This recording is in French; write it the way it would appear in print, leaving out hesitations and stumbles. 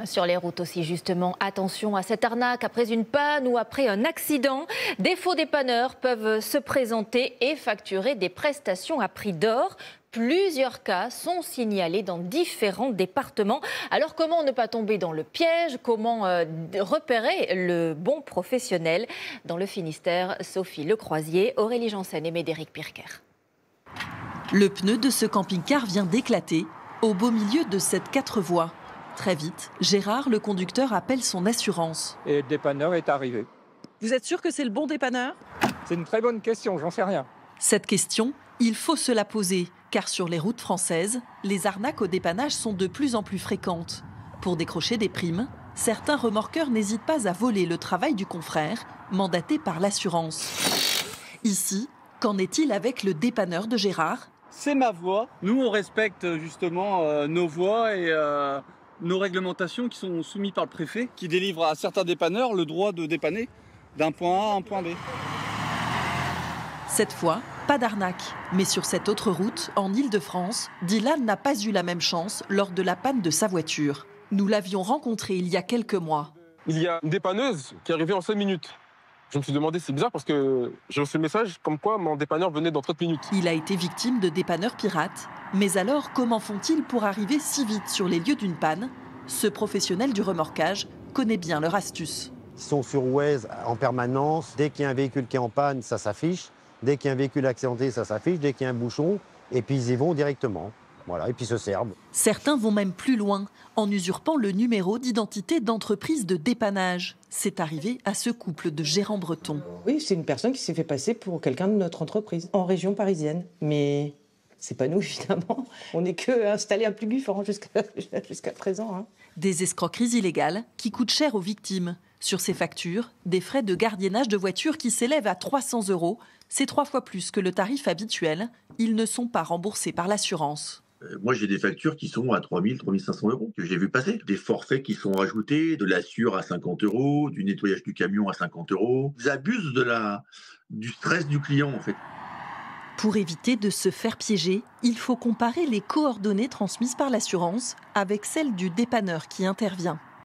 Sur les routes aussi, justement, attention à cette arnaque après une panne ou après un accident. Des faux dépanneurs peuvent se présenter et facturer des prestations à prix d'or. Plusieurs cas sont signalés dans différents départements. Alors comment ne pas tomber dans le piège? Comment repérer le bon professionnel? Dans le Finistère, Sophie Lecroisier, Aurélie Janssen et Médéric Pirker. Le pneu de ce camping-car vient d'éclater au beau milieu de cette 4 voies. Très vite, Gérard, le conducteur, appelle son assurance. Et le dépanneur est arrivé. Vous êtes sûr que c'est le bon dépanneur? C'est une très bonne question, j'en sais rien. Cette question, il faut se la poser, car sur les routes françaises, les arnaques au dépannage sont de plus en plus fréquentes. Pour décrocher des primes, certains remorqueurs n'hésitent pas à voler le travail du confrère, mandaté par l'assurance. Ici, qu'en est-il avec le dépanneur de Gérard? C'est ma voie. Nous, on respecte justement nos voies et nos réglementations qui sont soumises par le préfet, qui délivre à certains dépanneurs le droit de dépanner d'un point A à un point B. Cette fois, pas d'arnaque. Mais sur cette autre route, en Île-de-France, Dylan n'a pas eu la même chance lors de la panne de sa voiture. Nous l'avions rencontré il y a quelques mois. Il y a une dépanneuse qui est arrivée en 5 minutes. Je me suis demandé, c'est bizarre parce que j'ai reçu le message comme quoi mon dépanneur venait dans 30 minutes. Il a été victime de dépanneurs pirates. Mais alors, comment font-ils pour arriver si vite sur les lieux d'une panne? Ce professionnel du remorquage connaît bien leur astuce. Ils sont sur Waze en permanence. Dès qu'il y a un véhicule qui est en panne, ça s'affiche. Dès qu'il y a un véhicule accidenté, ça s'affiche. Dès qu'il y a un bouchon, et puis ils y vont directement. Voilà, et puis ils se servent. Certains vont même plus loin, en usurpant le numéro d'identité d'entreprise de dépannage. C'est arrivé à ce couple de gérants bretons. Oui, c'est une personne qui s'est fait passer pour quelqu'un de notre entreprise, en région parisienne. Mais c'est pas nous, évidemment. On n'est que installés à Plugufort jusqu'à présent. Hein. Des escroqueries illégales qui coûtent cher aux victimes. Sur ces factures, des frais de gardiennage de voiture qui s'élèvent à 300 €. C'est 3 fois plus que le tarif habituel. Ils ne sont pas remboursés par l'assurance. Moi, j'ai des factures qui sont à 3 000, 3 500 € que j'ai vu passer. Des forfaits qui sont rajoutés, de l'assure à 50 €, du nettoyage du camion à 50 €. Ils abusent du stress du client, en fait. Pour éviter de se faire piéger, il faut comparer les coordonnées transmises par l'assurance avec celles du dépanneur qui intervient.